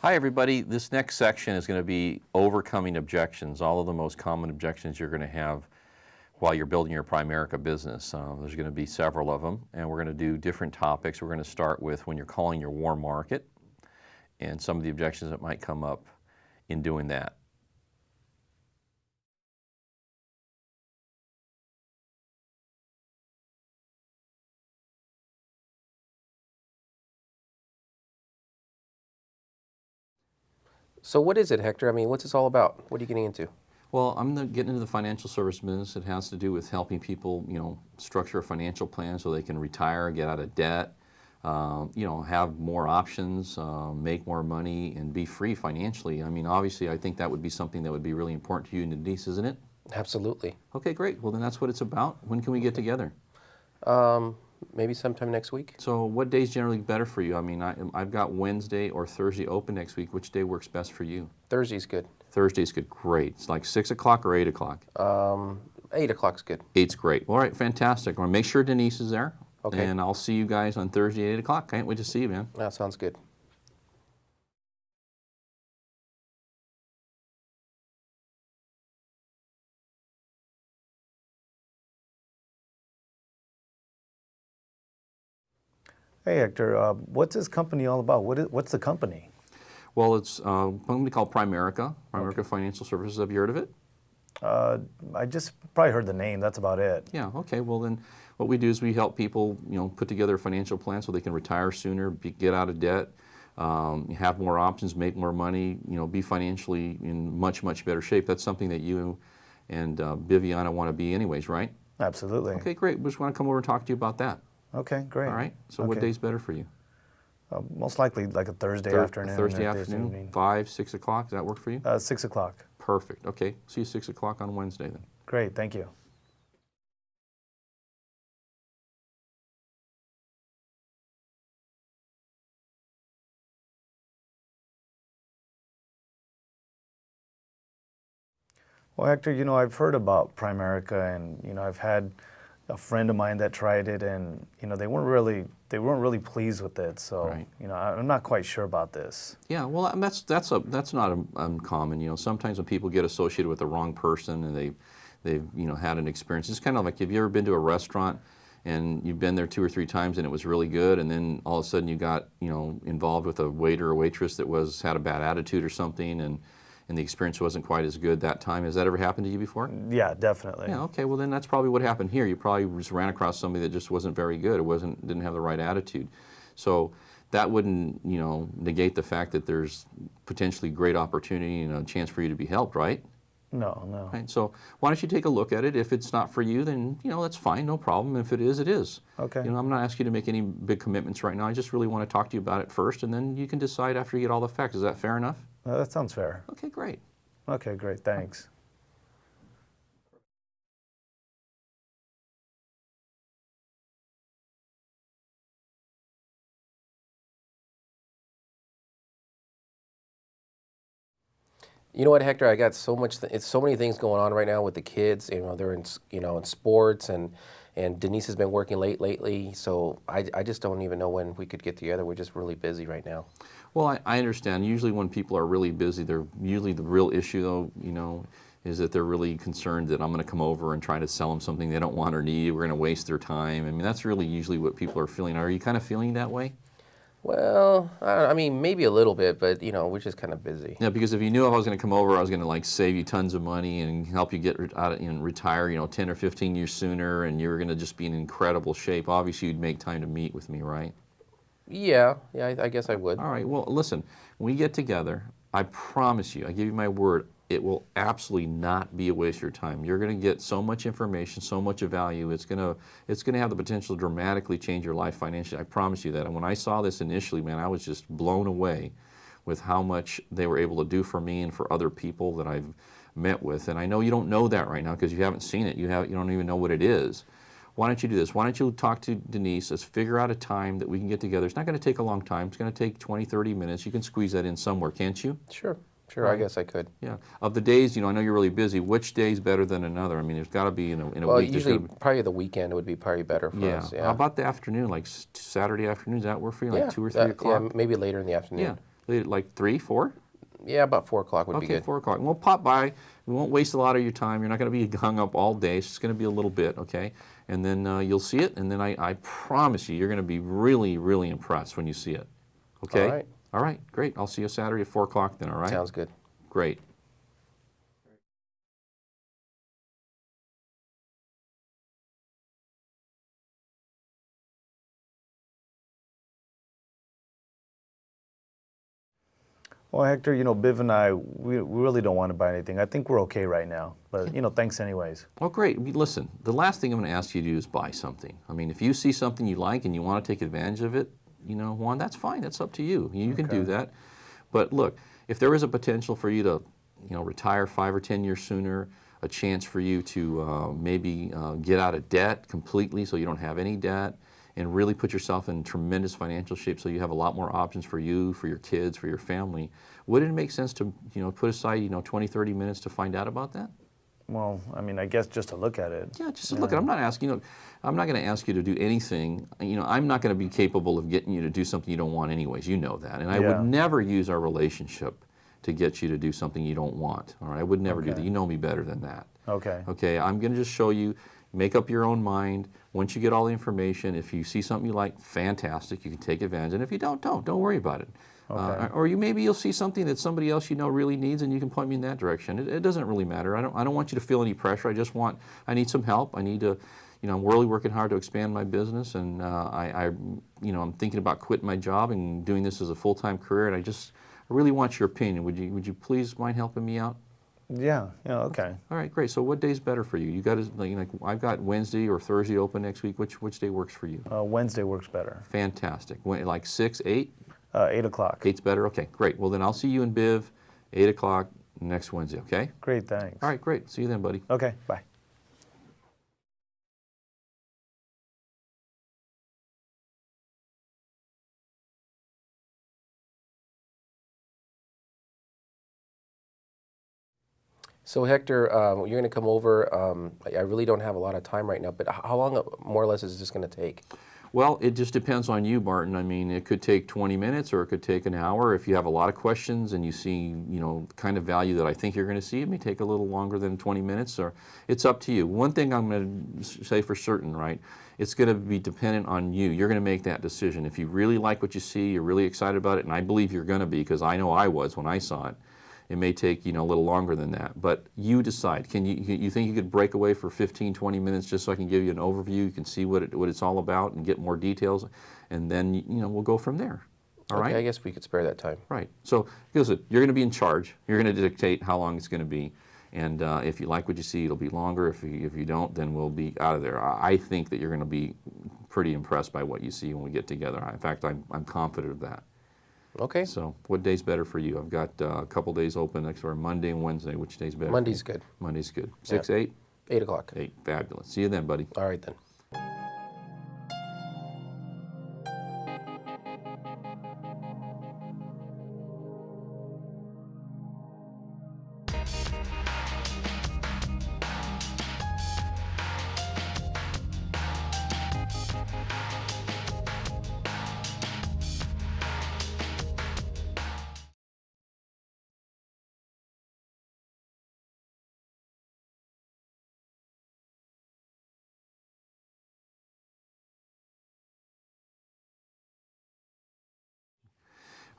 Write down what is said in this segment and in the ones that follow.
Hi everybody, this next section is going to be overcoming objections, all of the most common objections you're going to have while you're building your Primerica business. There's going to be several of them, and we're going to do different topics. We're going to start with when you're calling your warm market and some of the objections that might come up in doing that. So what is it, Hector? I mean, what's this all about? What are you getting into? Well, I'm getting into the financial service business. It has to do with helping people, structure a financial plan so they can retire, get out of debt, have more options, make more money, and be free financially. I mean, obviously, I think that would be something that would be really important to you and Denise, isn't it? Absolutely. Okay, great. Well, then that's what it's about. When can we get together? Maybe sometime next week. So what day is generally better for you? I mean, I've got Wednesday or Thursday open next week. Which day works best for you? Thursday's good. Thursday's good. Great. It's like 6 o'clock or 8 o'clock? 8 o'clock's good. 8's great. All right, fantastic. I want to make sure Denise is there. Okay. And I'll see you guys on Thursday at 8 o'clock. Can't wait to see you, man. That sounds good. Hey Hector, what's this company all about? What's the company? Well, it's a company called Primerica, Financial Services. Have you heard of it? I just probably heard the name, that's about it. Yeah, okay. Well, then what we do is we help people, put together a financial plan so they can retire sooner, get out of debt, have more options, make more money, be financially in much, much better shape. That's something that you and Viviana want to be anyways, right? Absolutely. Okay, great. We just want to come over and talk to you about that. Okay, great. All right. So what day's better for you? Most likely like a Thursday afternoon. Thursday afternoon, 5, 6 o'clock. Does that work for you? 6 o'clock. Perfect. Okay. See you 6 o'clock on Wednesday then. Great, thank you. Well, Hector, I've heard about Primerica, and I've had a friend of mine that tried it, and they weren't really pleased with it. So Right. I'm not quite sure about this. Yeah, well, that's not uncommon. Sometimes when people get associated with the wrong person and they've had an experience, it's kind of like, have you ever been to a restaurant and you've been there 2 or 3 times and it was really good, and then all of a sudden you got involved with a waiter or waitress that had a bad attitude or something, and the experience wasn't quite as good that time. Has that ever happened to you before? Yeah, definitely. Yeah, okay, well then that's probably what happened here. You probably just ran across somebody that just wasn't very good. Didn't have the right attitude. So that wouldn't, negate the fact that there's potentially great opportunity and a chance for you to be helped, right? No. Right, so why don't you take a look at it? If it's not for you, then, that's fine, no problem. If it is, it is. Okay. I'm not asking you to make any big commitments right now. I just really want to talk to you about it first, and then you can decide after you get all the facts. Is that fair enough? That sounds fair. Okay, great. Okay, great, thanks. You know what, Hector? I got so much. It's so many things going on right now with the kids. They're in in sports, and Denise has been working late lately. So I just don't even know when we could get together. We're just really busy right now. Well, I understand. Usually when people are really busy, usually the real issue, though, is that they're really concerned that I'm going to come over and try to sell them something they don't want or need. We're going to waste their time. I mean, that's really usually what people are feeling. Are you kind of feeling that way? Well, I mean, maybe a little bit, but we're just kind of busy. Yeah, because if you knew I was going to come over, I was going to save you tons of money and help you get out and retire, 10 or 15 years sooner, and you were going to just be in incredible shape. Obviously, you'd make time to meet with me, right? Yeah, I guess I would. All right. Well, listen, when we get together, I promise you, I give you my word, it will absolutely not be a waste of your time. You're going to get so much information, so much of value. It's going to have the potential to dramatically change your life financially. I promise you that. And when I saw this initially, man, I was just blown away with how much they were able to do for me and for other people that I've met with. And I know you don't know that right now because you haven't seen it. You don't even know what it is. Why don't you do this? Why don't you talk to Denise? Let's figure out a time that we can get together. It's not going to take a long time. It's going to take 20, 30 minutes. You can squeeze that in somewhere, can't you? Sure, right. I guess I could. Yeah. Of the days, I know you're really busy. Which day's better than another? I mean, there's got to be in a week. Well, usually probably the weekend would be probably better for us. Yeah. How about the afternoon, like Saturday afternoon? Does that work for you? Like 2 or 3 o'clock? Yeah, maybe later in the afternoon. Yeah. Like 3, 4? Yeah, about 4 o'clock would be Okay, good. 4 o'clock. We'll pop by. We won't waste a lot of your time. You're not going to be hung up all day. It's just going to be a little bit, okay? And then you'll see it, and then I promise you, you're going to be really, really impressed when you see it. Okay? All right. All right, great. I'll see you Saturday at 4 o'clock then, all right? Sounds good. Great. Well, Hector, Biv and I, we really don't want to buy anything. I think we're okay right now. But, thanks anyways. Well, great. Listen, the last thing I'm going to ask you to do is buy something. I mean, if you see something you like and you want to take advantage of it, Juan, that's fine. That's up to you. You can do that. But look, if there is a potential for you to, retire 5 or 10 years sooner, a chance for you to maybe get out of debt completely so you don't have any debt, and really put yourself in tremendous financial shape so you have a lot more options for you, for your kids, for your family, wouldn't it make sense to, put aside, 20, 30 minutes to find out about that? Well, I mean, I guess just to look at it. Yeah, just to look at it. I'm not asking, I'm not going to ask you to do anything. I'm not going to be capable of getting you to do something you don't want anyways. You know that. And I would never use our relationship to get you to do something you don't want. All right, I would never do that. You know me better than that. Okay. Okay, I'm going to just show you, make up your own mind. Once you get all the information, if you see something you like, fantastic, you can take advantage. And if you don't worry about it. Okay. Or maybe you'll see something that somebody else really needs, and you can point me in that direction. It doesn't really matter. I don't want you to feel any pressure. I need some help. I need to, I'm really working hard to expand my business, and I'm thinking about quitting my job and doing this as a full-time career. And I really want your opinion. Would you please mind helping me out? Yeah, okay. All right, great. So what day's better for you? You got I've got Wednesday or Thursday open next week. Which day works for you? Wednesday works better. Fantastic. Like 6, 8? 8 o'clock. 8's better? Okay, great. Well, then I'll see you in Biv, 8 o'clock next Wednesday, okay? Great, thanks. All right, great. See you then, buddy. Okay, bye. So Hector, you're going to come over. I really don't have a lot of time right now, but how long, more or less, is this going to take? Well, it just depends on you, Martin. I mean, it could take 20 minutes or it could take an hour. If you have a lot of questions and you see, the kind of value that I think you're going to see, it may take a little longer than 20 minutes, or it's up to you. One thing I'm going to say for certain, right, it's going to be dependent on you. You're going to make that decision. If you really like what you see, you're really excited about it, and I believe you're going to be, because I know I was when I saw it. It may take, a little longer than that, but you decide. You think you could break away for 15, 20 minutes just so I can give you an overview? You can see what it's all about and get more details, and then, we'll go from there. All right? I guess we could spare that time. Right. So, listen, you're going to be in charge. You're going to dictate how long it's going to be, and if you like what you see, it'll be longer. If you don't, then we'll be out of there. I think that you're going to be pretty impressed by what you see when we get together. In fact, I'm confident of that. Okay. So what day's better for you? I've got a couple days open next week, Monday and Wednesday. Which day's better? Monday's good. Monday's good. 6, 8? 8 o'clock. 8, fabulous. See you then, buddy. All right, then.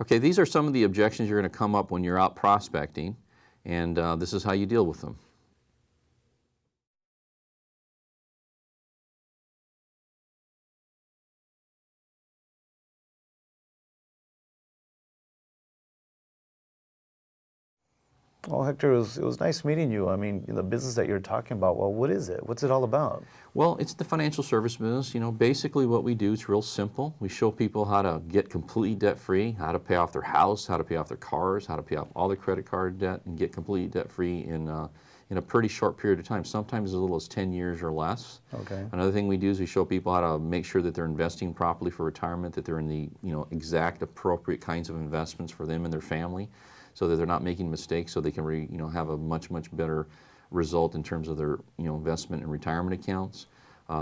Okay, these are some of the objections you're going to come up when you're out prospecting, and this is how you deal with them. Well, Hector, it was nice meeting you. I mean, the business that you're talking about, well, what is it? What's it all about? Well, it's the financial service business. Basically what we do is real simple. We show people how to get completely debt-free, how to pay off their house, how to pay off their cars, how to pay off all their credit card debt, and get completely debt-free in a pretty short period of time, sometimes as little as 10 years or less. Okay. Another thing we do is we show people how to make sure that they're investing properly for retirement, that they're in the exact appropriate kinds of investments for them and their family, so that they're not making mistakes, so they can have a much better result in terms of their investment and retirement accounts.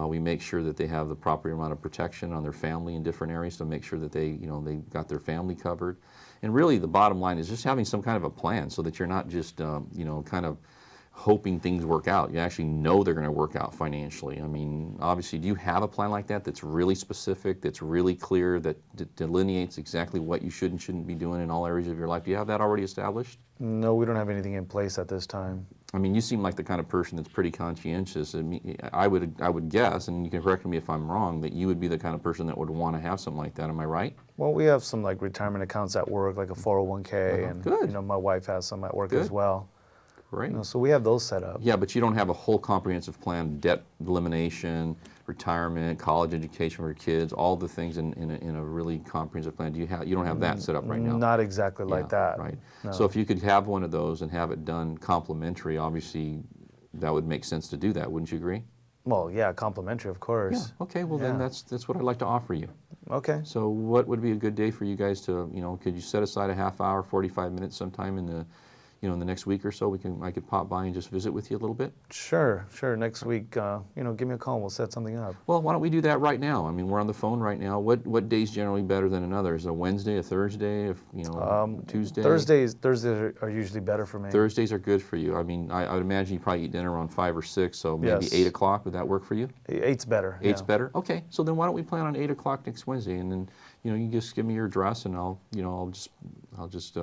We make sure that they have the proper amount of protection on their family in different areas to make sure that they got their family covered. And really, the bottom line is just having some kind of a plan so that you're not just, you know, kind of hoping things work out. You actually know they're going to work out financially. I mean, obviously, do you have a plan like that that's really specific, that's really clear, that delineates exactly what you should and shouldn't be doing in all areas of your life? Do you have that already established? No, we don't have anything in place at this time. I mean, you seem like the kind of person that's pretty conscientious. I mean, I would guess, and you can correct me if I'm wrong, that you would be the kind of person that would want to have something like that. Am I right? Well, we have some like retirement accounts at work, like a 401k, and Good. you know, my wife has some at work Good. as well. Great. You know, so we have those set up. Yeah, but you don't have a whole comprehensive plan, debt elimination, retirement, college education for your kids, all the things in a really comprehensive plan. You don't have that set up right now? Not exactly like that. Right. No. So if you could have one of those and have it done complementary, obviously that would make sense to do that, wouldn't you agree? Well, yeah, complimentary, of Yeah. course. Okay, well then Yeah. that's what I'd like to offer you. Okay. So what would be a good day for you guys to, you know, could you set aside a half hour, 45 minutes sometime in the, you know, in the next week or so, I could pop by and just visit with you a little bit? Sure. Next week, you know, give me a call and we'll set something up. Well, why don't we do that right now? I mean, we're on the phone right now. What day's generally better than another? Is it a Wednesday, a Thursday, if, you know, Tuesday? Thursdays are usually better for me. Thursdays are good for you. I mean, I would imagine you probably eat dinner around 5 or 6, so maybe Yes. 8 o'clock. Would that work for you? 8's better. 8's yeah. better? Okay, so then why don't we plan on 8 o'clock next Wednesday, and then, you know, you just give me your address, and I'll just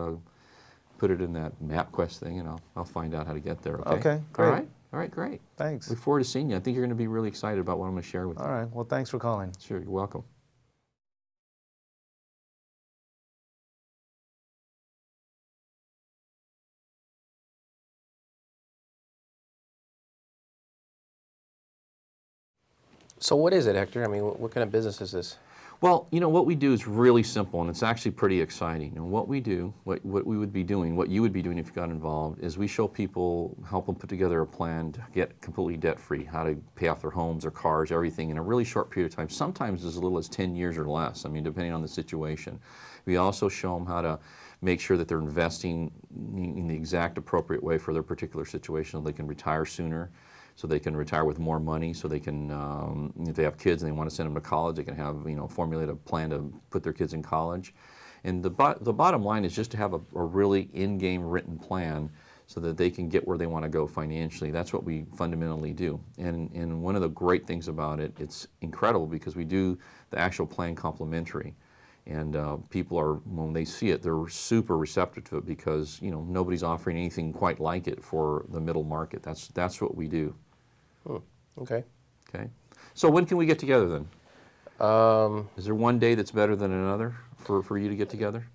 put it in that MapQuest thing, and I'll find out how to get there, okay? Okay, great. All right, great. Thanks. Look forward to seeing you. I think you're going to be really excited about what I'm going to share with you. All right. Well, thanks for calling. Sure, you're welcome. So what is it, Hector? I mean, what kind of business is this? Well, you know, what we do is really simple, and it's actually pretty exciting. And what we do, what we would be doing, what you would be doing if you got involved, is we show people, help them put together a plan to get completely debt-free, how to pay off their homes, their cars, everything in a really short period of time, sometimes as little as 10 years or less, I mean, depending on the situation. We also show them how to make sure that they're investing in the exact appropriate way for their particular situation so they can retire sooner, so they can retire with more money, so they can, if they have kids and they want to send them to college, they can have, you know, formulate a plan to put their kids in college. And the bottom line is just to have a really in-game written plan so that they can get where they want to go financially. That's what we fundamentally do. And one of the great things about it, it's incredible because we do the actual plan complimentary. And people are, when they see it, they're super receptive to it because, you know, nobody's offering anything quite like it for the middle market. That's what we do. Okay. Okay. So when can we get together then? Is there one day that's better than another for you to get together?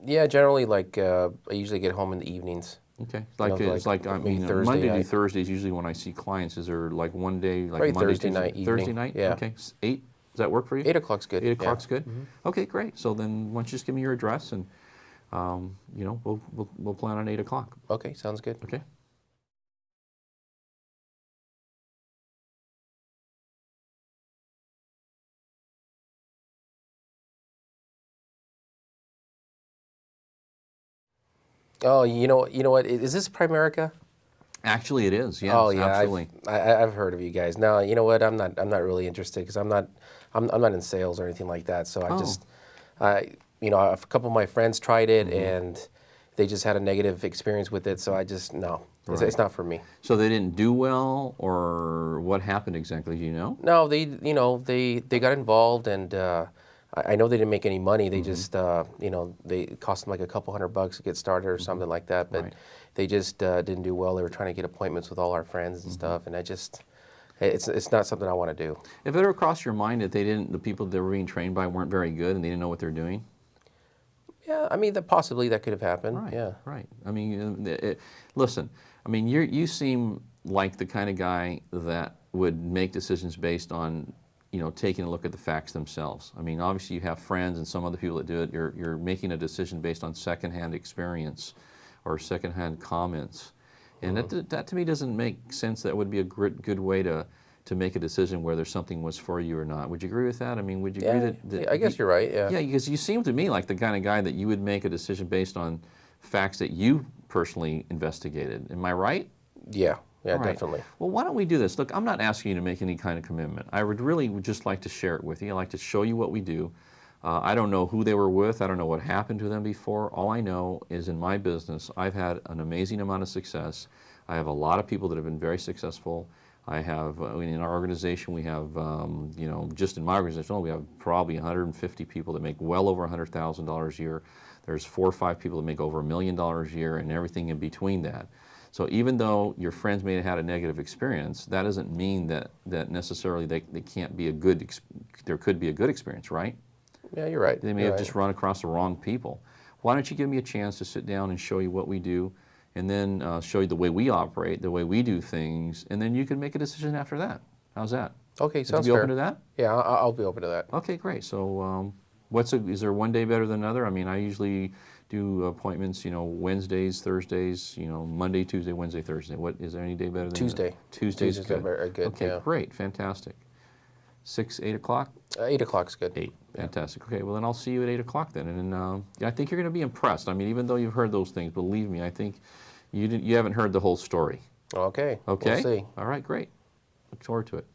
Yeah, generally, like, I usually get home in the evenings. Okay. It's like I maybe mean, Thursday Monday to night. Thursday is usually when I see clients. Is there like one day, like Probably Monday, Thursday Tuesday? night, evening. Thursday night? Yeah. Okay. 8? Does that work for you? 8 o'clock's good. 8 o'clock's yeah. good? Okay, great. So then why don't you just give me your address and, you know, we'll plan on 8 o'clock. Okay, sounds good. Okay? Oh, you know what? Is this Primerica? Actually, it is. Yes, Oh yeah, absolutely. I've heard of you guys. No, you know what? I'm not really interested because I'm not in sales or anything like that. So a couple of my friends tried it and they just had a negative experience with it. So no, it's not for me. So they didn't do well, or what happened exactly? Do you know? No, they got involved and I know they didn't make any money. They just they cost them like a couple $100 to get started or something like that. But Right. they just didn't do well. They were trying to get appointments with all our friends and stuff, and it's not something I want to do. If it ever crossed your mind that the people they were being trained by weren't very good and they didn't know what they're doing? Yeah, I mean, possibly that could have happened. Right. Yeah. Right. I mean, listen. I mean, you seem like the kind of guy that would make decisions based on, you know, taking a look at the facts themselves. I mean, obviously you have friends and some other people that do it. You're making a decision based on secondhand experience or secondhand comments, and that to me doesn't make sense. That would be a good way to make a decision whether something was for you or not. Would you agree with that? I mean, would you agree that I guess you're right. Yeah. Yeah, because you seem to me like the kind of guy that you would make a decision based on facts that you personally investigated. Am I right? Yeah. Yeah. All right. Definitely. Well, why don't we do this? Look, I'm not asking you to make any kind of commitment. I would just like to share it with you. I like to show you what we do. I don't know who they were with. I don't know what happened to them before. All I know is in my business, I've had an amazing amount of success. I have a lot of people that have been very successful. I have, in our organization, we have, just in my organization, we have probably 150 people that make well over $100,000 a year. There's 4 or 5 people that make over $1 million a year and everything in between that. So even though your friends may have had a negative experience, that doesn't mean that necessarily they can't be there could be a good experience, right? Yeah, you're right. They may have just run across the wrong people. Why don't you give me a chance to sit down and show you what we do, and then show you the way we operate, the way we do things, and then you can make a decision after that. How's that? Okay, sounds Would you be fair. open to that? Yeah, I'll be open to that. Okay, great. So is there one day better than another? I mean, I usually do appointments, Wednesdays, Thursdays, Monday, Tuesday, Wednesday, Thursday. Is there any day better than Tuesday. Tuesday's good. Very good. Okay, yeah. great, fantastic. 8 o'clock? 8 o'clock's good. 8, fantastic. Okay, well then I'll see you at 8 o'clock then, and I think you're going to be impressed. I mean, even though you've heard those things, believe me, I think you haven't heard the whole story. Okay. Okay? We'll see. All right, great. Look forward to it.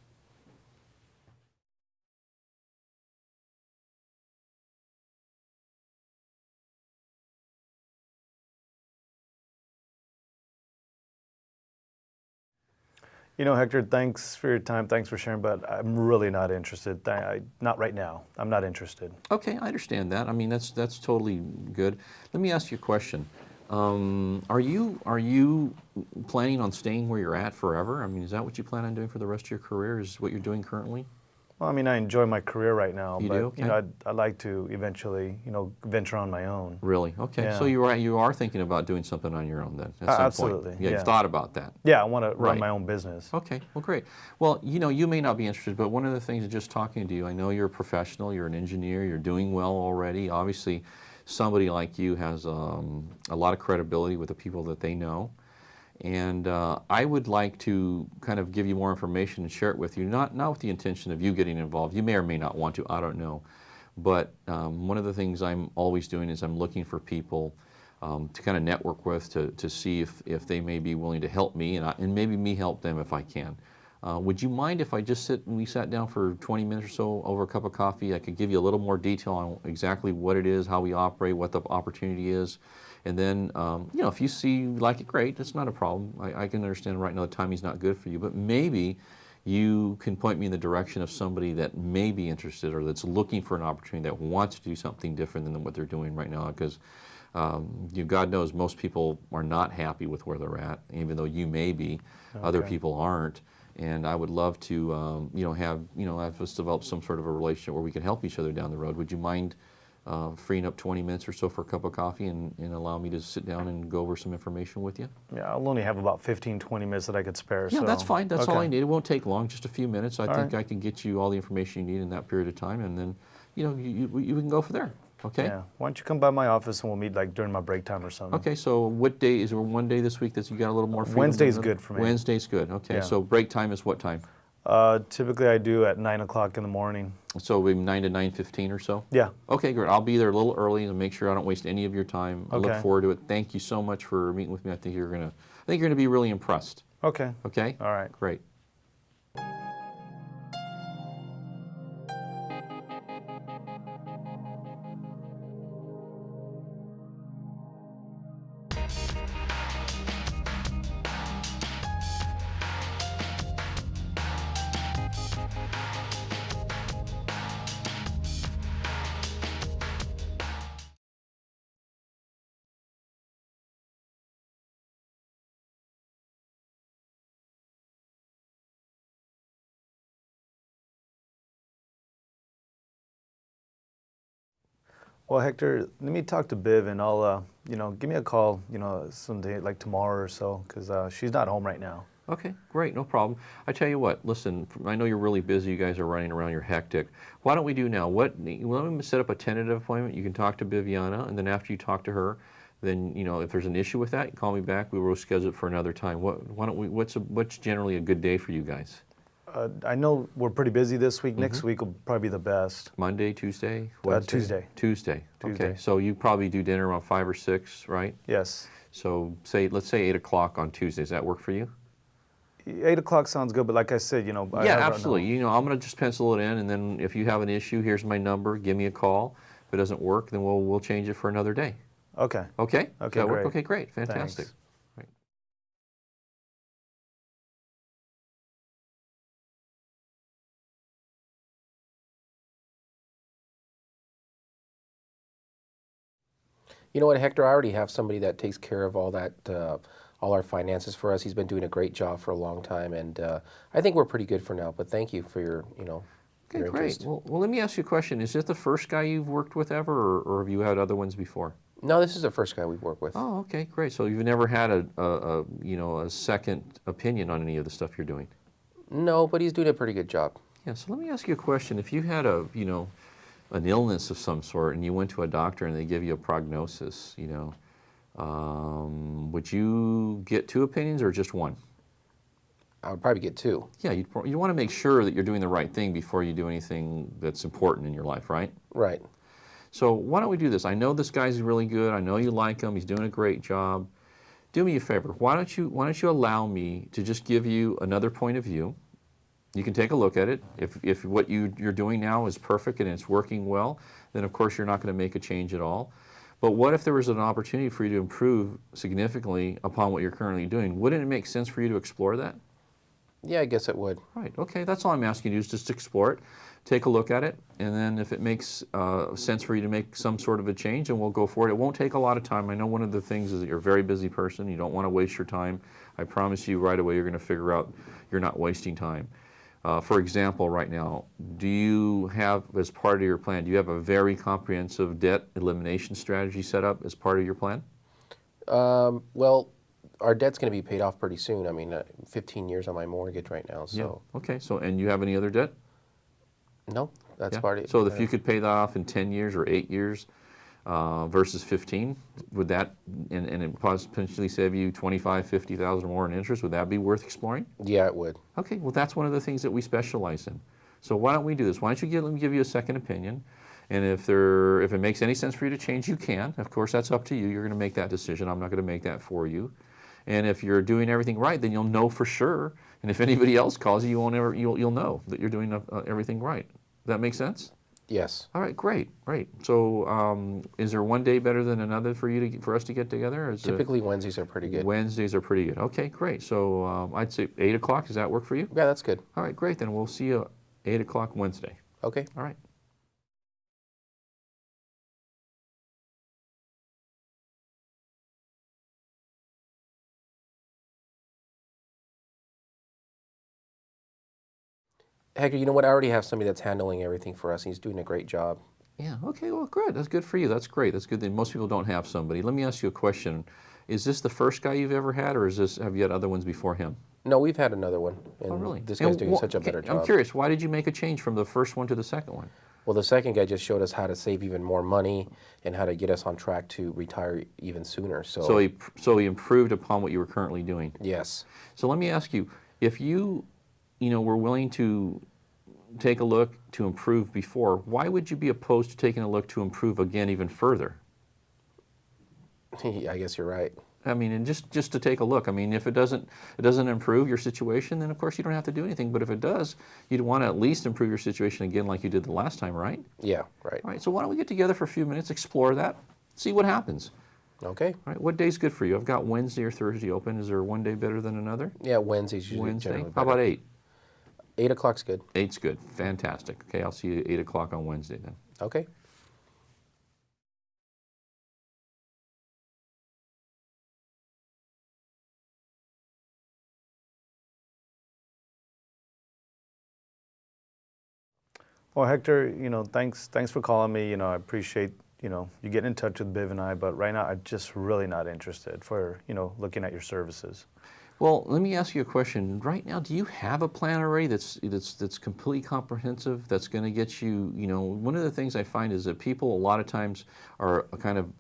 Hector, thanks for your time. Thanks for sharing, but I'm really not interested. Not right now. I'm not interested. Okay, I understand that. I mean, that's totally good. Let me ask you a question. Are you planning on staying where you're at forever? I mean, is that what you plan on doing for the rest of your career? Is what you're doing currently? Well, I mean, I enjoy my career right now, You but do? Okay. I'd like to eventually, venture on my own. Really? Okay. Yeah. So you are thinking about doing something on your own then at some Absolutely, point. Yeah, yeah. you've thought about that. Yeah, I want to run Right. my own business. Okay, well, great. Well, you may not be interested, but one of the things just talking to you, I know you're a professional, you're an engineer, you're doing well already. Obviously, somebody like you has a lot of credibility with the people that they know. And I would like to kind of give you more information and share it with you, not with the intention of you getting involved. You may or may not want to, I don't know. But one of the things I'm always doing is I'm looking for people to kind of network with to see if they may be willing to help me and maybe me help them if I can. Would you mind if I just we sat down for 20 minutes or so over a cup of coffee? I could give you a little more detail on exactly what it is, how we operate, what the opportunity is. And then, if you like it, great, that's not a problem. I can understand right now the timing's not good for you, but maybe you can point me in the direction of somebody that may be interested or that's looking for an opportunity, that wants to do something different than what they're doing right now, because God knows most people are not happy with where they're at, even though you may be. Okay. Other people aren't. And I would love to, have us develop some sort of a relationship where we can help each other down the road. Would you mind freeing up 20 minutes or so for a cup of coffee and allow me to sit down and go over some information with you? Yeah, I'll only have about 15, 20 minutes that I could spare. Yeah, so. that's fine. That's all Okay. I need. It won't take long, just a few minutes. I think right. I can get you all the information you need in that period of time, and then, you can go from there. Okay? Yeah. Why don't you come by my office and we'll meet during my break time or something? Okay, so what day, is there one day this week that you got a little more freedom? Wednesday's than another? good for me. Wednesday's good, okay. Yeah. So break time is what time? Typically I do at 9 o'clock in the morning. So maybe 9 to 9:15 or so? Yeah. Okay, great. I'll be there a little early and make sure I don't waste any of your time. I look Okay. forward to it. Thank you so much for meeting with me. I think you're gonna be really impressed. Okay. Okay? All right. Great. Well, Hector, let me talk to Biv and I'll, give me a call, someday like tomorrow or so, because she's not home right now. Okay, great, no problem. I tell you what, listen, I know you're really busy, you guys are running around, you're hectic. Why don't we do now, let me set up a tentative appointment, you can talk to Viviana, and then after you talk to her, then, if there's an issue with that, you call me back, we will schedule it for another time. What's generally a good day for you guys? I know we're pretty busy this week. Next week will probably be the best. Monday, Tuesday, Tuesday. Tuesday. Tuesday. Okay, so you probably do dinner around 5 or 6, right? Yes. So let's say 8 o'clock on Tuesday. Does that work for you? 8 o'clock sounds good, but like I said, I Yeah, have absolutely. I'm going to just pencil it in, and then if you have an issue, here's my number. Give me a call. If it doesn't work, then we'll change it for another day. Okay. Okay? Does Okay, that work? great. Okay, great. Fantastic. Thanks. Right. You know what, Hector? I already have somebody that takes care of all that, all our finances for us. He's been doing a great job for a long time, and I think we're pretty good for now. But thank you for your, Okay, your great. interest. Well, let me ask you a question. Is this the first guy you've worked with ever, or have you had other ones before? No, this is the first guy we've worked with. Oh, okay, great. So you've never had a second opinion on any of the stuff you're doing? No, but he's doing a pretty good job. Yeah, so let me ask you a question. If you had an illness of some sort and you went to a doctor and they give you a prognosis, would you get two opinions or just one? I would probably get two. Yeah, you want to make sure that you're doing the right thing before you do anything that's important in your life, right? Right. So why don't we do this? I know this guy's really good. I know you like him. He's doing a great job. Do me a favor. Why don't you allow me to just give you another point of view? You can take a look at it. If what you're doing now is perfect and it's working well, then of course you're not going to make a change at all. But what if there was an opportunity for you to improve significantly upon what you're currently doing? Wouldn't it make sense for you to explore that? Yeah, I guess it would. Right, okay, that's all I'm asking you is just explore it, take a look at it, and then if it makes sense for you to make some sort of a change, then we'll go for it. It won't take a lot of time. I know one of the things is that you're a very busy person. You don't want to waste your time. I promise you right away you're going to figure out you're not wasting time. For example, right now, do you have, as part of your plan, do you have a very comprehensive debt elimination strategy set up as part of your plan? Well, our debt's going to be paid off pretty soon. I mean, 15 years on my mortgage right now. So Yeah. Okay, so, and you have any other debt? no, that's Yeah. part of it. So if you could pay that off in 10 years or 8 years versus 15, would that, and it potentially save you 25, 50,000 more in interest, would that be worth exploring? Yeah, it would. Okay, well that's one of the things that we specialize in. So why don't we do this? Why don't you let me give you a second opinion, and if it makes any sense for you to change, you can. Of course, that's up to you. You're going to make that decision. I'm not going to make that for you. And if you're doing everything right, then you'll know for sure. And if anybody else calls you, you'll know that you're doing everything right. Does that make sense? Yes. All right, great. So, is there one day better than another for us to get together? Typically Wednesdays are pretty good. Wednesdays are pretty good. Okay, great. So I'd say 8 o'clock. Does that work for you? Yeah, that's good. All right, great. Then we'll see you 8 o'clock Wednesday. Okay. All right. Hector, you know what? I already have somebody that's handling everything for us. He's doing a great job. Yeah, okay, well, good. That's good for you. That's great. That's good that most people don't have somebody. Let me ask you a question. Is this the first guy you've ever had, or have you had other ones before him? No, we've had another one. And Oh, really? This guy's doing such a better job. I'm curious, why did you make a change from the first one to the second one? Well, the second guy just showed us how to save even more money and how to get us on track to retire even sooner. So he improved upon what you were currently doing. Yes. So let me ask you, if you were willing to take a look to improve before, why would you be opposed to taking a look to improve again even further? I guess you're right. I mean, and just to take a look. I mean, if it doesn't improve your situation, then of course you don't have to do anything. But if it does, you'd want to at least improve your situation again like you did the last time, right? Yeah, right. All right, so why don't we get together for a few minutes, explore that, see what happens. Okay. All right, what day's good for you? I've got Wednesday or Thursday open. Is there one day better than another? Yeah, Wednesday's usually Wednesday? generally How better. about 8? 8 o'clock's good. 8's good. Fantastic. Okay, I'll see you at 8 o'clock on Wednesday then. Okay. Well, Hector, thanks for calling me. I appreciate, you getting in touch with Biv and I, but right now I'm just really not interested for, looking at your services. Well, let me ask you a question. Right now, do you have a plan already that's completely comprehensive, that's going to get you, one of the things I find is that people a lot of times are kind of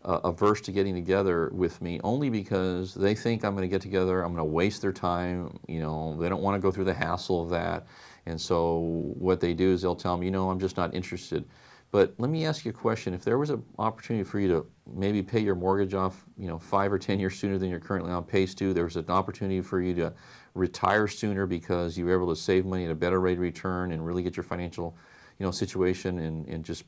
averse to getting together with me only because they think I'm going to get together, I'm going to waste their time, they don't want to go through the hassle of that. And so what they do is they'll tell me, I'm just not interested. But let me ask you a question. If there was an opportunity for you to maybe pay your mortgage off, 5 or 10 years sooner than you're currently on pace to, there was an opportunity for you to retire sooner because you were able to save money at a better rate of return and really get your financial, situation in just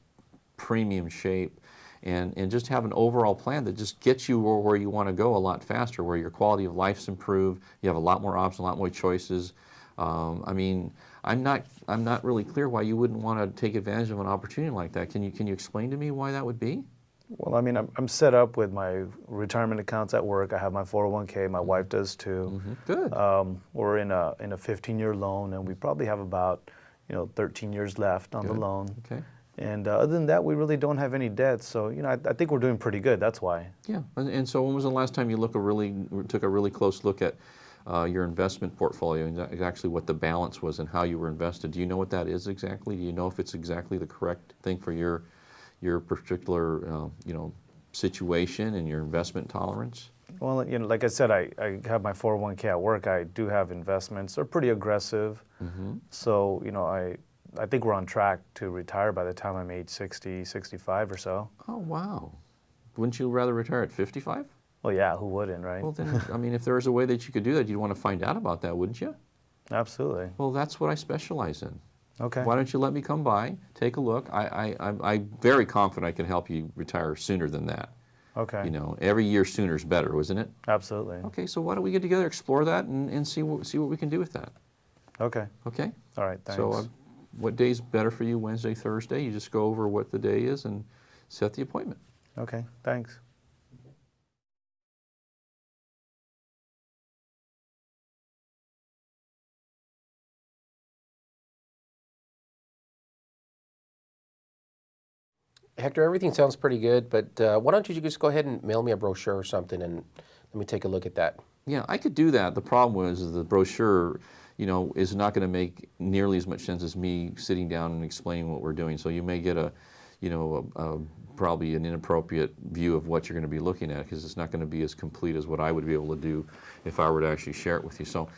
premium shape, and just have an overall plan that just gets you where you want to go a lot faster, where your quality of life's improved, you have a lot more options, a lot more choices. I mean, I'm not really clear why you wouldn't want to take advantage of an opportunity like that. Can you explain to me why that would be? Well, I mean, I'm set up with my retirement accounts at work. I have my 401k. My wife does too. Good. We're in a 15-year loan, and we probably have about 13 years left on the Good. loan. Okay. And other than that, we really don't have any debt. So I think we're doing pretty good. That's why. Yeah. And so when was the last time you took a really close look at your investment portfolio and actually what the balance was and how you were invested? Do you know what that is exactly? Do you know if it's exactly the correct thing for your particular situation and your investment tolerance? Well, like I said, I have my 401k at work. I do have investments. They're pretty aggressive. So, I think we're on track to retire by the time I'm age 60, 65 or so. Oh, wow. Wouldn't you rather retire at 55? Well, yeah, who wouldn't, right? Well, then, I mean, if there was a way that you could do that, you'd want to find out about that, wouldn't you? Absolutely. Well, that's what I specialize in. Okay. Why don't you let me come by, take a look? I'm very confident I can help you retire sooner than that. Okay. Every year sooner is better, isn't it? Absolutely. Okay, so why don't we get together, explore that, and see what we can do with that. Okay. Okay? All right, thanks. So what day's better for you, Wednesday, Thursday? You just go over what the day is and set the appointment. Okay, thanks. Hector, everything sounds pretty good, but why don't you just go ahead and mail me a brochure or something, and let me take a look at that. Yeah, I could do that. The problem was the brochure, is not going to make nearly as much sense as me sitting down and explaining what we're doing. So you may get probably an inappropriate view of what you're going to be looking at, because it's not going to be as complete as what I would be able to do if I were to actually share it with you. So,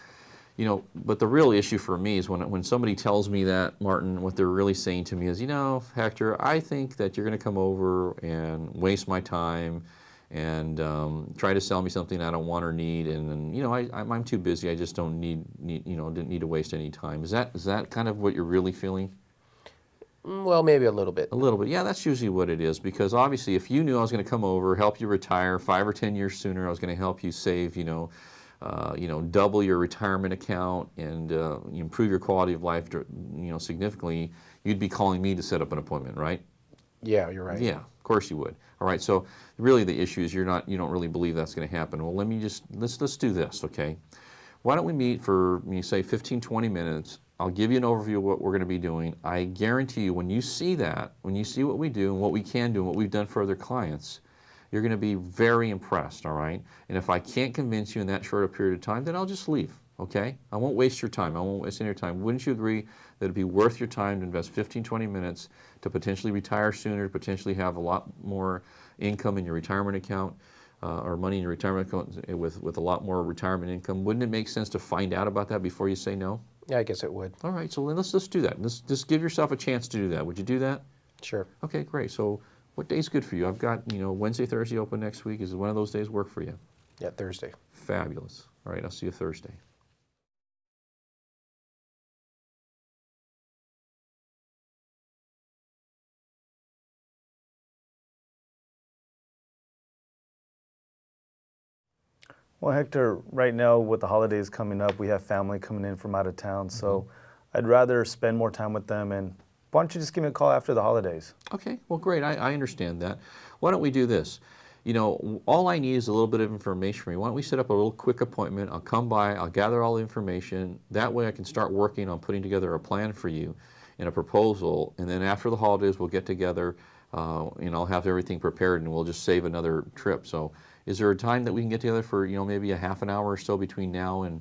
but the real issue for me is when somebody tells me that, Martin, what they're really saying to me is, Hector, I think that you're going to come over and waste my time and try to sell me something I don't want or need, and I'm too busy. I just don't didn't need to waste any time. Is that kind of what you're really feeling? Well, maybe a little bit. A little bit, yeah. That's usually what it is, because obviously, if you knew I was going to come over, help you retire 5 or 10 years sooner, I was going to help you save, double your retirement account and improve your quality of life, significantly, you'd be calling me to set up an appointment, right? Yeah, you're right. Yeah, of course you would. All right, so really the issue is you don't really believe that's going to happen. Well, let's do this, okay? Why don't we meet for, say, 15, 20 minutes? I'll give you an overview of what we're going to be doing. I guarantee you, when you see what we do and what we can do and what we've done for other clients, you're going to be very impressed, all right? And if I can't convince you in that short a period of time, then I'll just leave, okay? I won't waste your time. I won't waste any of your time. Wouldn't you agree that it'd be worth your time to invest 15, 20 minutes to potentially retire sooner, to potentially have a lot more income in your retirement account, or money in your retirement account with a lot more retirement income? Wouldn't it make sense to find out about that before you say no? Yeah, I guess it would. All right, so then let's do that. Let's just give yourself a chance to do that. Would you do that? Sure. Okay, great. So what day's good for you? I've got, Wednesday, Thursday open next week. Is one of those days work for you? Yeah, Thursday. Fabulous. All right, I'll see you Thursday. Well, Hector, right now with the holidays coming up, we have family coming in from out of town, so I'd rather spend more time with them, and why don't you just give me a call after the holidays? Okay, well, great. I understand that. Why don't we do this? All I need is a little bit of information from you. Why don't we set up a little quick appointment? I'll come by, I'll gather all the information. That way I can start working on putting together a plan for you and a proposal, and then after the holidays we'll get together and I'll have everything prepared and we'll just save another trip. So is there a time that we can get together for, maybe a half an hour or so between now and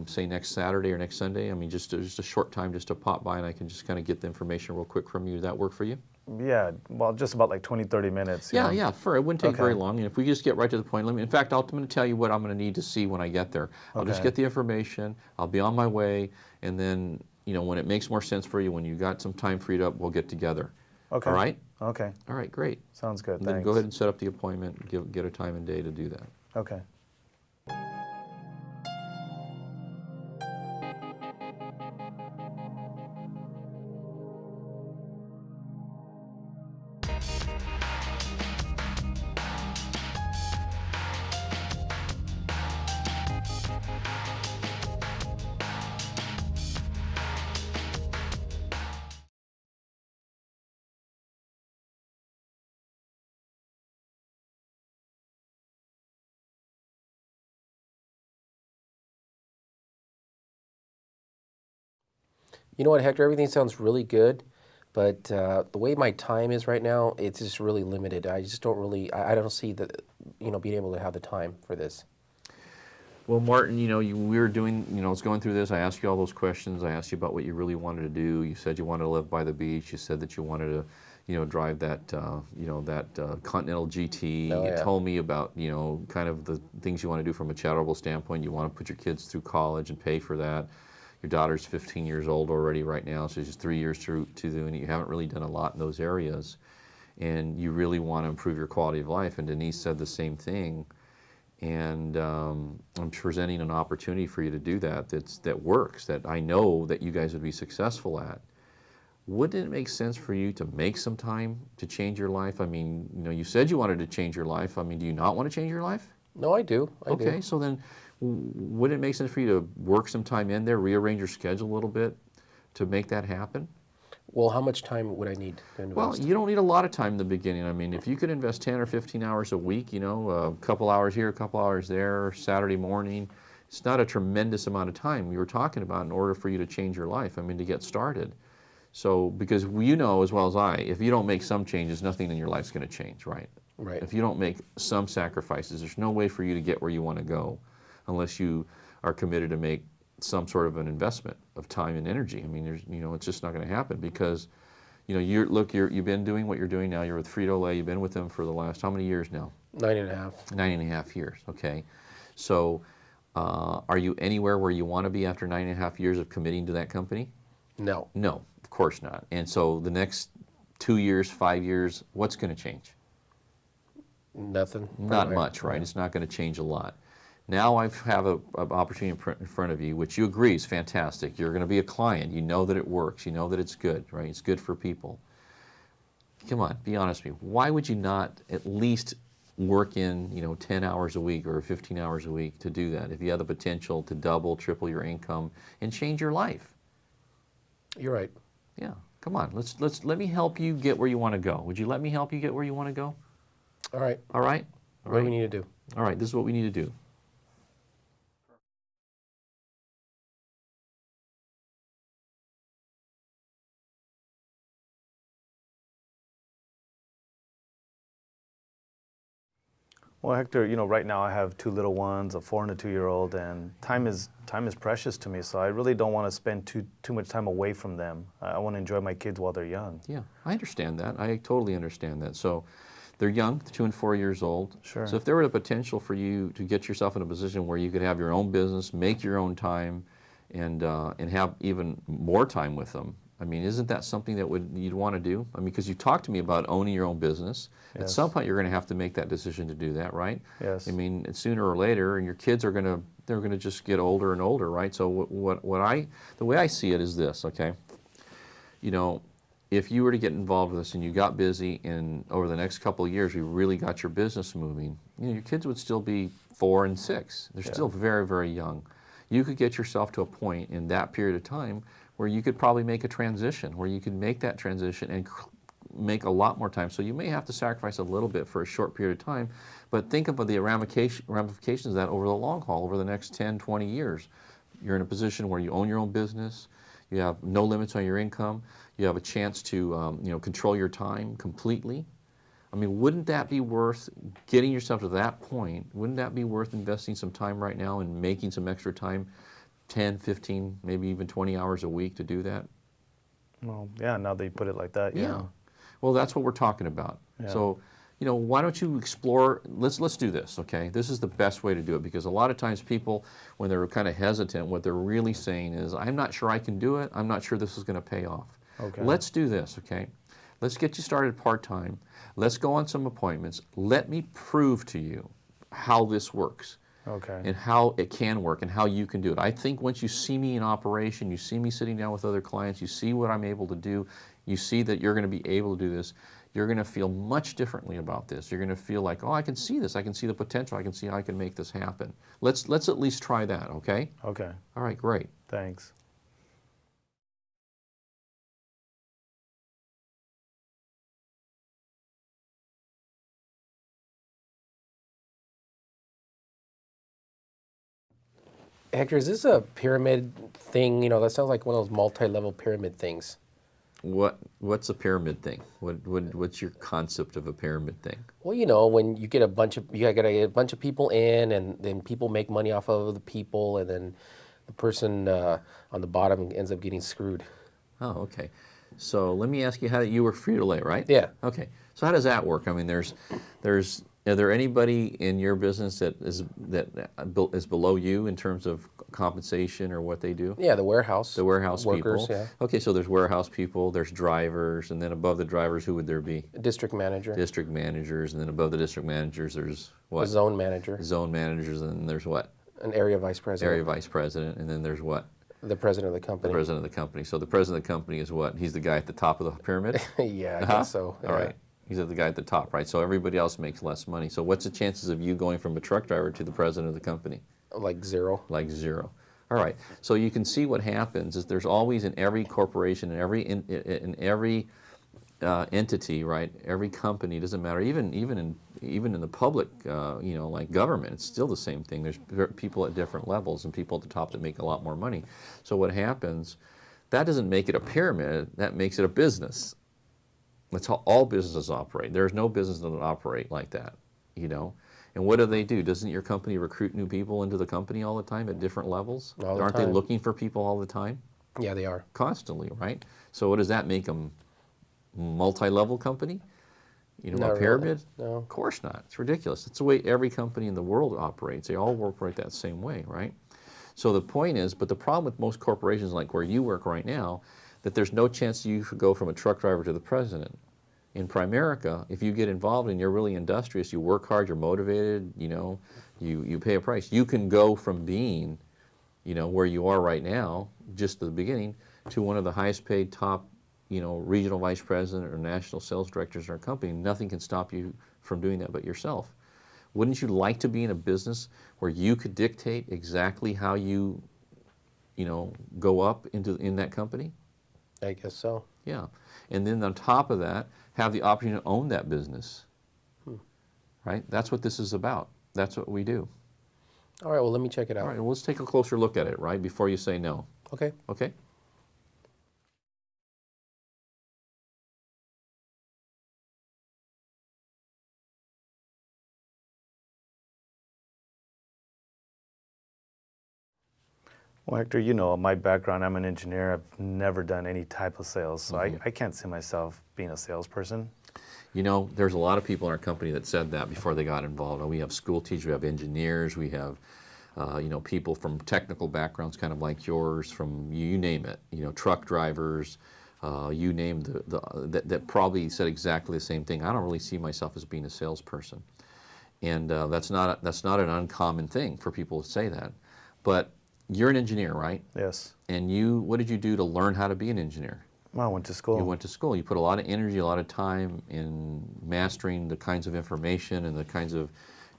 say next Saturday or next Sunday? I mean, just a short time just to pop by and I can just kind of get the information real quick from you. Does that work for you? Yeah, well, just about like 20, 30 minutes. Yeah, it wouldn't take Okay. very long. And if we just get right to the point, in fact, I'm going to tell you what I'm going to need to see when I get there. I'll just Okay. get the information, I'll be on my way, and then, when it makes more sense for you, when you got some time freed up, we'll get together. Okay. All right? Okay, All right, great. sounds good, And then thanks. go ahead and set up the appointment, get a time and day to do that. Okay. You know what, Hector? Everything sounds really good, but the way my time is right now, it's just really limited. I just don't really, I don't see the, being able to have the time for this. Well, Martin, we were doing, I was going through this. I asked you all those questions. I asked you about what you really wanted to do. You said you wanted to live by the beach. You said that you wanted to, drive that, Continental GT. Oh, You yeah. told me about, kind of the things you want to do from a charitable standpoint. You want to put your kids through college and pay for that. Your daughter's 15 years old already right now, so she's 3 years to doing it. You haven't really done a lot in those areas, and you really want to improve your quality of life. And Denise said the same thing. And I'm presenting an opportunity for you to do that. That works. That I know that you guys would be successful at. Wouldn't it make sense for you to make some time to change your life? I mean, you said you wanted to change your life. I mean, do you not want to change your life? No, I do. I do. Okay, so then would it make sense for you to work some time in there, rearrange your schedule a little bit to make that happen? Well, how much time would I need to invest? Well, you don't need a lot of time in the beginning. I mean, if you could invest 10 or 15 hours a week, a couple hours here, a couple hours there, Saturday morning, it's not a tremendous amount of time we were talking about in order for you to change your life, I mean, to get started. So, because you know as well as I, if you don't make some changes, nothing in your life's going to change, right? Right. If you don't make some sacrifices, there's no way for you to get where you want to go unless you are committed to make some sort of an investment of time and energy. I mean, it's just not going to happen because, you've been doing what you're doing now. You're with Frito-Lay. You've been with them for the last how many years now? 9.5. 9.5 years. Okay. So, are you anywhere where you want to be after 9.5 years of committing to that company? No. No, of course not. And so the next 2 years, 5 years, what's going to change? Nothing. Not much, right? It's not going to change a lot. Now I have an opportunity in front of you, which you agree is fantastic. You're going to be a client. You know that it works. You know that it's good, right? It's good for people. Come on, be honest with me. Why would you not at least work in, 10 hours a week or 15 hours a week to do that if you have the potential to double, triple your income and change your life? You're right. Yeah, come on. Let me help you get where you want to go. Would you let me help you get where you want to go? All right. All right? All What do right. we need to do? All right, this is what we need to do. Well, Hector, right now I have two little ones, a 4 and a 2-year-old, and time is precious to me. So I really don't want to spend too much time away from them. I want to enjoy my kids while they're young. Yeah, I understand that. I totally understand that. So they're young, 2 and 4 years old. Sure. So if there were the potential for you to get yourself in a position where you could have your own business, make your own time, and have even more time with them, I mean, isn't that something that you'd want to do? I mean, because you talked to me about owning your own business. At Yes. some point, you're going to have to make that decision to do that, right? Yes. I mean, sooner or later, and your kids are they're going to just get older and older, right? So the way I see it is this, okay? If you were to get involved with this and you got busy and over the next couple of years you really got your business moving, your kids would still be 4 and 6. They're still very, very young. You could get yourself to a point in that period of time where you could probably make a transition, where you could make that transition and make a lot more time. So you may have to sacrifice a little bit for a short period of time, but think about the ramifications of that over the long haul, over the next 10, 20 years. You're in a position where you own your own business, you have no limits on your income, you have a chance to control your time completely. I mean, wouldn't that be worth getting yourself to that point? Wouldn't that be worth investing some time right now and making some extra time, 10, 15, maybe even 20 hours a week to do that? Well, yeah, now that you put it like that, yeah. Well, that's what we're talking about. Yeah. So, why don't you explore, let's do this, okay? This is the best way to do it because a lot of times people, when they're kind of hesitant, what they're really saying is, I'm not sure I can do it. I'm not sure this is going to pay off. Okay. Let's do this, okay? Let's get you started part-time. Let's go on some appointments. Let me prove to you how this works. Okay. And how it can work and how you can do it. I think once you see me in operation, you see me sitting down with other clients, you see what I'm able to do, you see that you're going to be able to do this, you're going to feel much differently about this. You're going to feel like, oh, I can see this. I can see the potential. I can see how I can make this happen. Let's at least try that, okay? Okay. All right, great. Thanks. Hector, is this a pyramid thing? You know, that sounds like one of those multi-level pyramid things. What's a pyramid thing? What's your concept of a pyramid thing? Well, you know, when you get you gotta get a bunch of people in, and then people make money off of the people, and then the person on the bottom ends up getting screwed. Oh, okay. So let me ask you how you were Frito-Lay, right? Yeah. Okay. So how does that work? I mean, are there anybody in your business that is below you in terms of compensation or what they do? Yeah, the warehouse. The warehouse workers, people. yeah. Okay, so there's warehouse people, there's drivers, and then above the drivers, who would there be? District manager. District managers, and then above the district managers, there's what? A zone manager. Zone managers, and then there's what? An area vice president. Area vice president, and then there's what? The president of the The company. president of the company. So the president of the company is what? He's the guy at the top of the pyramid? Yeah, I guess so. All right. He's the guy at the top, right? So everybody else makes less money. So what's the chances of you going from a truck driver to the president of the company? Like zero. Like zero. All right. So you can see what happens is there's always in every corporation, in every entity, right? Every company, doesn't matter. Even in the public, like government, it's still the same thing. There's people at different levels and people at the top that make a lot more money. So what happens? That doesn't make it a pyramid. That makes it a business. That's how all businesses operate. There's no business that operate like that, you know. And what do? Doesn't your company recruit new people into the company all the time at different levels? All the Aren't they time. looking for people all the time? Yeah, they are. Constantly, right? So what does that make them? Multi-level company? You know, Not a really. pyramid? No. Of course not. It's ridiculous. It's the way every company in the world operates. They all operate that same way, right? So the point is, but the problem with most corporations like where you work right now, that there's no chance you could go from a truck driver to the president. In Primerica, if you get involved and you're really industrious, you work hard, you're motivated, you know, you pay a price. You can go from being, you know, where you are right now, just at the beginning, to one of the highest paid top, you know, regional vice president or national sales directors in our company. Nothing can stop you from doing that but yourself. Wouldn't you like to be in a business where you could dictate exactly how you know, go up in that company? I guess so. Yeah. And then on top of that, have the opportunity to own that business. Right? That's what this is about. That's what we do. All right, well, let me check it out. All right, well, let's take a closer look at it, right, before you say no. Okay. Okay? Well, Hector, you know, my background, I'm an engineer. I've never done any type of sales, so Mm-hmm. I can't see myself being a salesperson. You know, there's a lot of people in our company that said that before they got involved. We have school teachers, we have engineers, we have, you know, people from technical backgrounds kind of like yours, from you name it, you know, truck drivers, you name that probably said exactly the same thing. I don't really see myself as being a salesperson. And that's not an uncommon thing for people to say that. But you're an engineer, right? Yes. And what did you do to learn how to be an engineer? Well, I went to school. You went to school. You put a lot of energy, a lot of time in mastering the kinds of information and the kinds of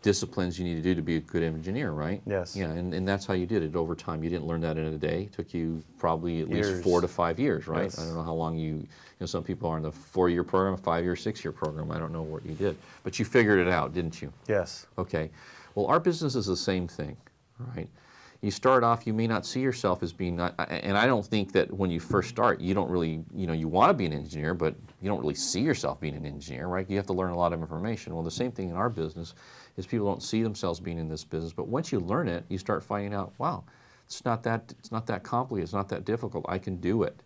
disciplines you need to do to be a good engineer, right? Yes. Yeah, and that's how you did it over time. You didn't learn that in a day. It took you probably at least Years. 4 to 5 years, right? Yes. I don't know how long you know, some people are in the 4-year program, 5-year, 6-year program. I don't know what you did. But you figured it out, didn't you? Yes. Okay. Well, our business is the same thing, right? You start off, you may not see yourself as being, and I don't think that when you first start, you don't really, you know, you want to be an engineer, but you don't really see yourself being an engineer, right? You have to learn a lot of information. Well, the same thing in our business is people don't see themselves being in this business, but once you learn it, you start finding out, wow, it's not that complicated, it's not that difficult, I can do it.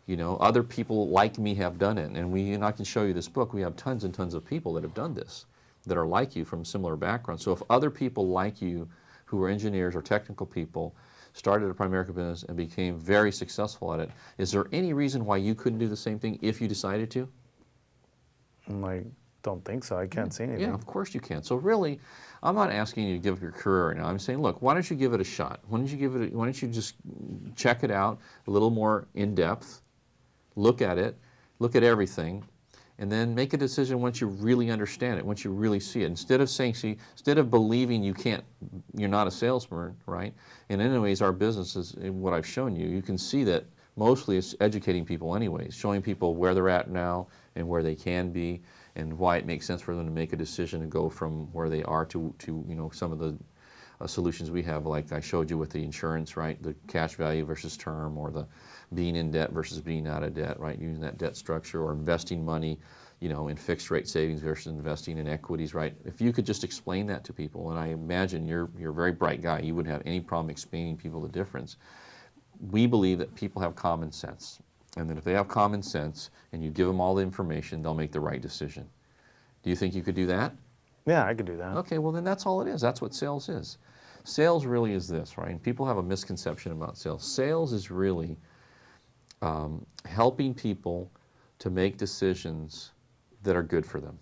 You know, other people like me have done it, and I can show you this book. We have tons and tons of people that have done this, that are like you from similar backgrounds. So if other people like you who are engineers or technical people started a Primerica business and became very successful at it, is there any reason why you couldn't do the same thing if you decided to? I don't think so. I can't see anything. Yeah, of course you can. So really, I'm not asking you to give up your career right now. I'm saying, look, why don't you give it a shot? Why don't you just check it out a little more in depth, look at it, look at everything, and then make a decision once you really understand it, once you really see it. Instead of believing you're not a salesman, right? And anyways, our business is what I've shown you. You can see that mostly it's educating people anyways, showing people where they're at now and where they can be, and why it makes sense for them to make a decision to go from where they are to you know, some of the solutions we have, like I showed you with the insurance, right? The cash value versus term, or the being in debt versus being out of debt, right? Using that debt structure, or investing money, in fixed rate savings versus investing in equities, right? If you could just explain that to people, and I imagine you're a very bright guy, you wouldn't have any problem explaining people the difference. We believe that people have common sense, and that if they have common sense and you give them all the information, they'll make the right decision. Do you think you could do that? Yeah, I could do that. Okay, well then that's all it is. That's what sales is. Sales really is this, right? And people have a misconception about sales. Sales is really helping people to make decisions that are good for them.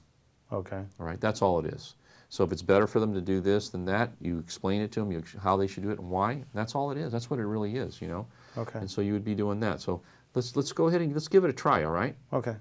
Okay. All right, that's all it is. So if it's better for them to do this than that, you explain it to them, how they should do it and why. That's all it is. That's what it really is, Okay. And so you would be doing that. So let's go ahead and let's give it a try. All right. Okay.